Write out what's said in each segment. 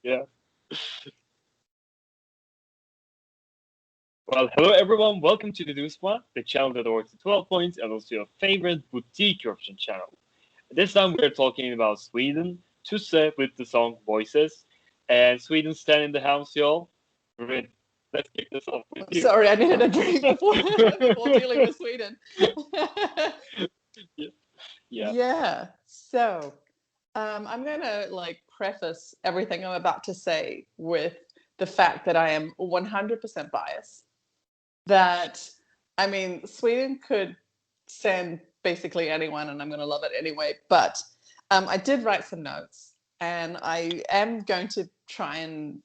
Yeah. Well, hello everyone. Welcome to the Tusse, the channel that awards the 12 points and also your favorite boutique Eurovision channel. This time we're talking about Sweden, Tusse with the song Voices, and Sweden stand in the house, y'all. Rid, let's kick this off with you. Sorry, I needed a drink before dealing with Sweden. Yeah. So I'm going to preface everything I'm about to say with the fact that I am 100% biased. That, I mean, Sweden could send basically anyone and I'm going to love it anyway. But I did write some notes and I am going to try and,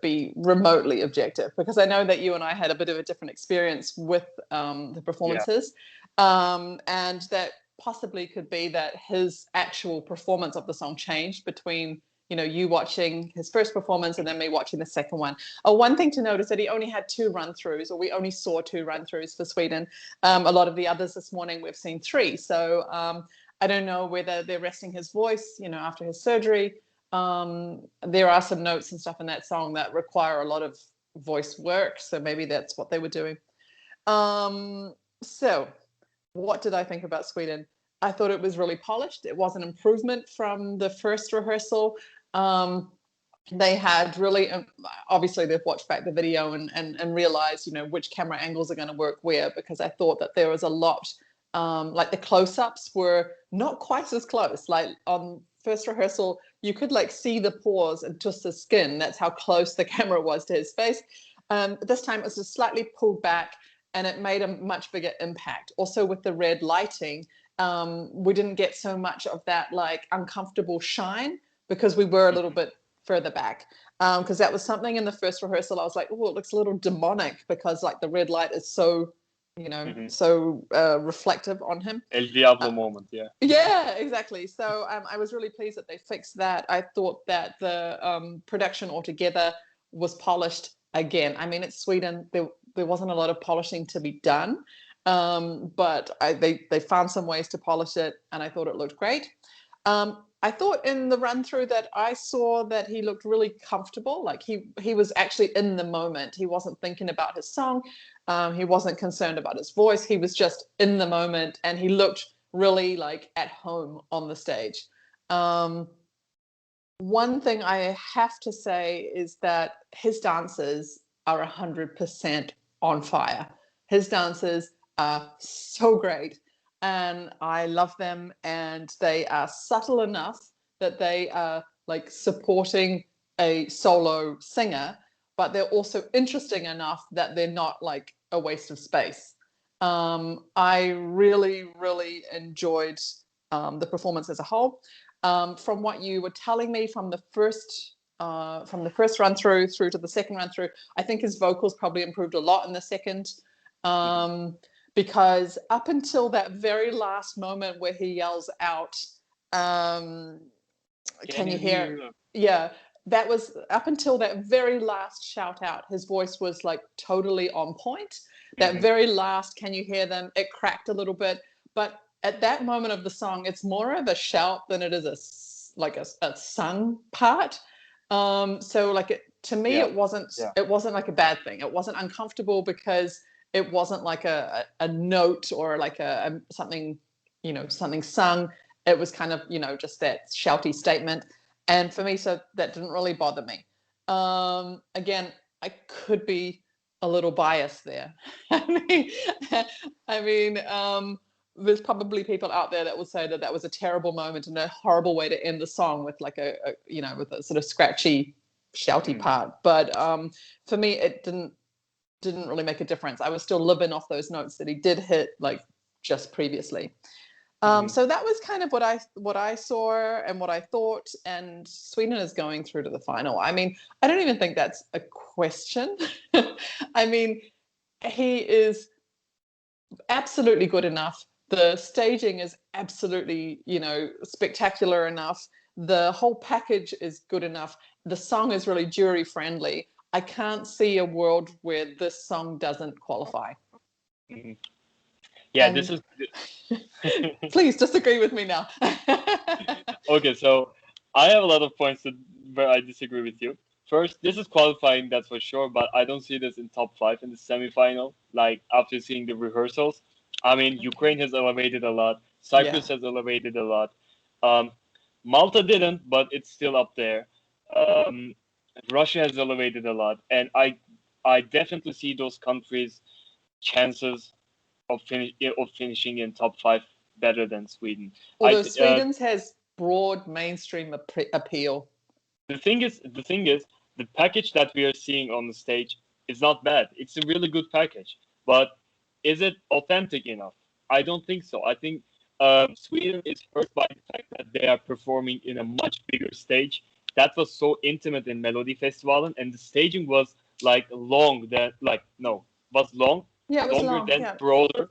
be remotely objective because I know that you and I had a bit of a different experience with the performances. And that possibly could be that his actual performance of the song changed between you watching his first performance and then me watching the second one. One thing to note is that he only had 2 run-throughs, or we only saw 2 run-throughs for Sweden. A lot of the others this morning we've seen 3. So I don't know whether they're resting his voice, after his surgery. There are some notes and stuff in that song that require a lot of voice work, so maybe that's what they were doing. So what did I think about Sweden? I thought it was really polished. It was an improvement from the first rehearsal. They had really, obviously they've watched back the video and realized, which camera angles are going to work where, because I thought that there was a lot, like the close-ups were not quite as close. Like on first rehearsal, you could see the pores and just the skin. That's how close the camera was to his face. This time it was just slightly pulled back and it made a much bigger impact. Also with the red lighting, we didn't get so much of that uncomfortable shine because we were a little bit further back. Because that was something in the first rehearsal. I was like, oh, it looks a little demonic because the red light is so, so reflective on him. El Diablo moment, yeah. Yeah, exactly. So I was really pleased that they fixed that. I thought that the production altogether was polished again. I mean, it's Sweden. There wasn't a lot of polishing to be done. But they found some ways to polish it, and I thought it looked great. I thought in the run through that I saw that he looked really comfortable. Like he was actually in the moment. He wasn't thinking about his song. He wasn't concerned about his voice. He was just in the moment, and he looked really at home on the stage. One thing I have to say is that his dancers are 100% on fire. His dancers are so great and I love them, and they are subtle enough that they are supporting a solo singer, but they're also interesting enough that they're not a waste of space. I really enjoyed the performance as a whole. From what you were telling me from the first run through to the second run through, I think his vocals probably improved a lot in the second. Because up until that very last moment where he yells out, can you hear? Yeah, that was up until that very last shout out. His voice was totally on point. That very last, can you hear them? It cracked a little bit, but at that moment of the song, it's more of a shout than it is a sung part. So to me, it wasn't a bad thing. It wasn't uncomfortable because it wasn't a note or a something, something sung. It was kind of, just that shouty statement. And for me, so that didn't really bother me. Again, I could be a little biased there. I mean, there's probably people out there that will say that was a terrible moment and a horrible way to end the song with with a sort of scratchy, shouty part. But for me, it didn't really make a difference. I was still living off those notes that he did hit just previously. So that was kind of what I saw and what I thought. And Sweden is going through to the final. I mean, I don't even think that's a question. I mean, he is absolutely good enough. The staging is absolutely, spectacular enough. The whole package is good enough. The song is really jury friendly. I can't see a world where this song doesn't qualify. Yeah, this is. Please disagree with me now. Okay, so I have a lot of points where I disagree with you. First, this is qualifying, that's for sure, but I don't see this in top five in the semifinal. Like after seeing the rehearsals, I mean, Okay. Ukraine has elevated a lot, Yeah. Cyprus has elevated a lot. Um, Malta didn't, but it's still up there. Um, Russia has elevated a lot, and I definitely see those countries' chances of finishing in top five better than Sweden. Although Sweden's has broad mainstream appeal. The thing is, the package that we are seeing on the stage is not bad. It's a really good package, but is it authentic enough? I don't think so. I think Sweden is hurt by the fact that they are performing in a much bigger stage. That was so intimate in Melody Festival, and the staging was like long than like no was long, Yeah, it was longer long. than Yeah. broader.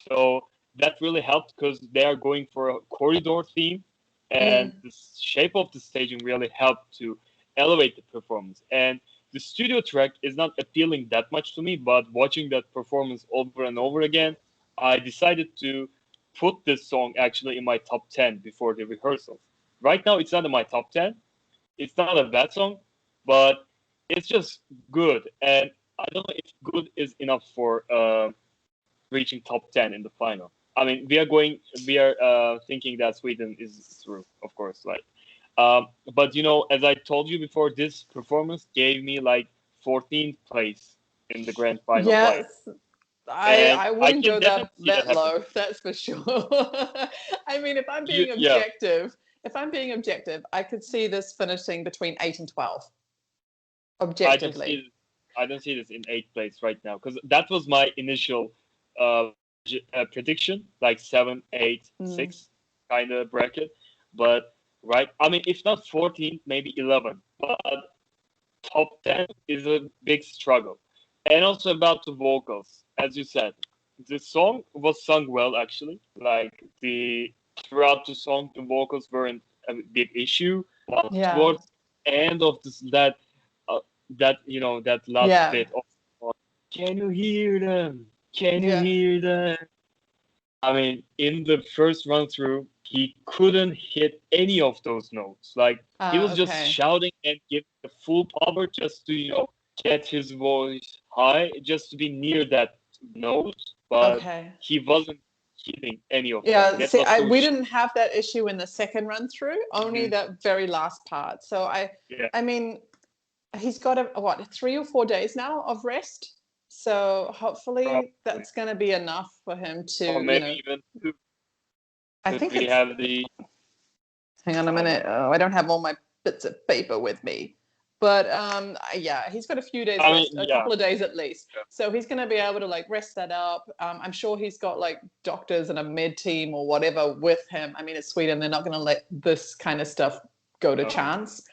So that really helped because they are going for a corridor theme, and Mm. the shape of the staging really helped to elevate the performance. And the studio track is not appealing that much to me, but watching that performance over and over again, I decided to put this song actually in my top 10 before the rehearsals. Right now, it's not in my top 10. It's not a bad song, but it's just good. And I don't know if good is enough for reaching top 10 in the final. I mean, we are thinking that Sweden is through, of course. But as I told you before, this performance gave me like 14th place in the grand final fight, Yes. I and I I wouldn't can go definitely that see that that happen. low, that's for sure. I mean, Yeah, if I'm being objective, I could see this finishing between 8 and 12 I don't objectively. see I don't see this in eighth place right now because that was my initial uh, prediction, like seven, eight, Mm. six kind of bracket. But right, I mean, if not 14, maybe 11. But top 10 is a big struggle. And also about the vocals, as you said, the song was sung well actually. Like the throughout the song, the vocals weren't a big issue. But Yeah. towards the end of this, uh, that last Yeah. bit of, can you hear them? Can you Yeah. hear them? I mean, in the first run through, he couldn't hit any of those notes. Like he was just Okay. shouting and giving the full power just to get his voice high, just to be near that note. But Okay. he wasn't hitting any of them. Yeah, That see, was so. we didn't have that issue in the second run through, only Mhm. that very last part. So Yeah, I mean, he's got what 3 or 4 days now of rest. So hopefully probably, that's going to be enough for him or to, maybe even two, I because think we it's, have the. hang on a Um, minute. Oh, I don't have all my bits of paper with me. But yeah, he's got a few days I mean, rest, a yeah, couple of days at least. yeah. So he's going to be able to like rest that up. I'm sure he's got like doctors and a med team or whatever with him. I mean, it's Sweden; they're not going to let this kind of stuff go to No. chance.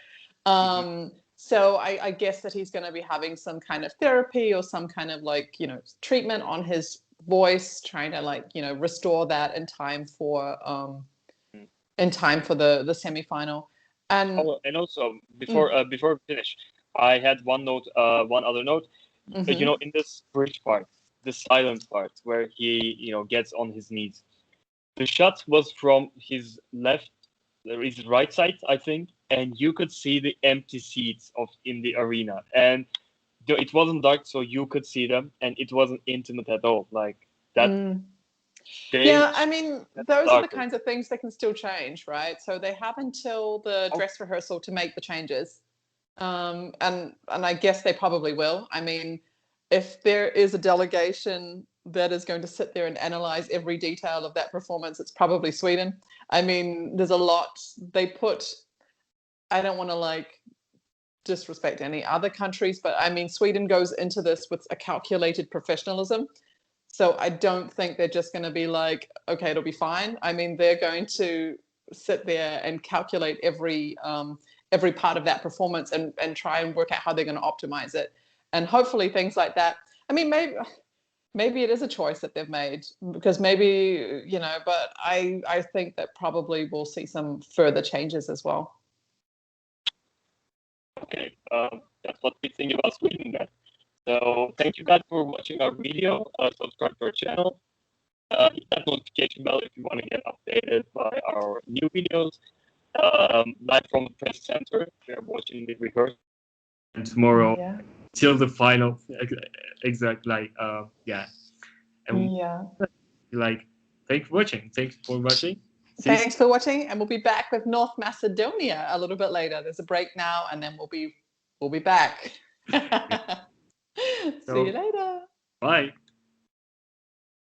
Mhm. So I guess that he's going to be having some kind of therapy or some kind of like treatment on his voice, trying to like restore that in time for the semifinal. And Oh, and also mm, before we finish, I had one other note. mhm. In this bridge part, the silent part where he gets on his knees. The shot was from his right side, I think, and you could see the empty seats of in the arena, and it wasn't dark, so you could see them, and it wasn't intimate at all. Like that Mm. Yeah, I stage, mean, that's those are the darker. kinds of things that can still change, right? So they have until the Oh, dress rehearsal to make the changes. And I guess they probably will. I mean, if there is a delegation that is going to sit there and analyze every detail of that performance, it's probably Sweden. I mean, there's a lot they put. I don't want to like disrespect any other countries, but I mean, Sweden goes into this with a calculated professionalism. So I don't think they're just going to be like, okay, it'll be fine. I mean, they're going to sit there and calculate every part of that performance and try and work out how they're going to optimize it. And hopefully things like that. I mean, maybe it is a choice that they've made because maybe but I think that probably we'll see some further changes as well. okay. That's what we think about Sweden then. So thank you guys for watching our video. Subscribe to our channel. Hit that notification bell if you want to get updated by our new videos. live from the press center. We are watching the rehearsal. And tomorrow Yeah. till the final, exact yeah. And Yeah. like, thanks for watching. Thanks for watching. Thanks for watching, and we'll be back with North Macedonia a little bit later. There's a break now, and then we'll be back. See you later. Bye.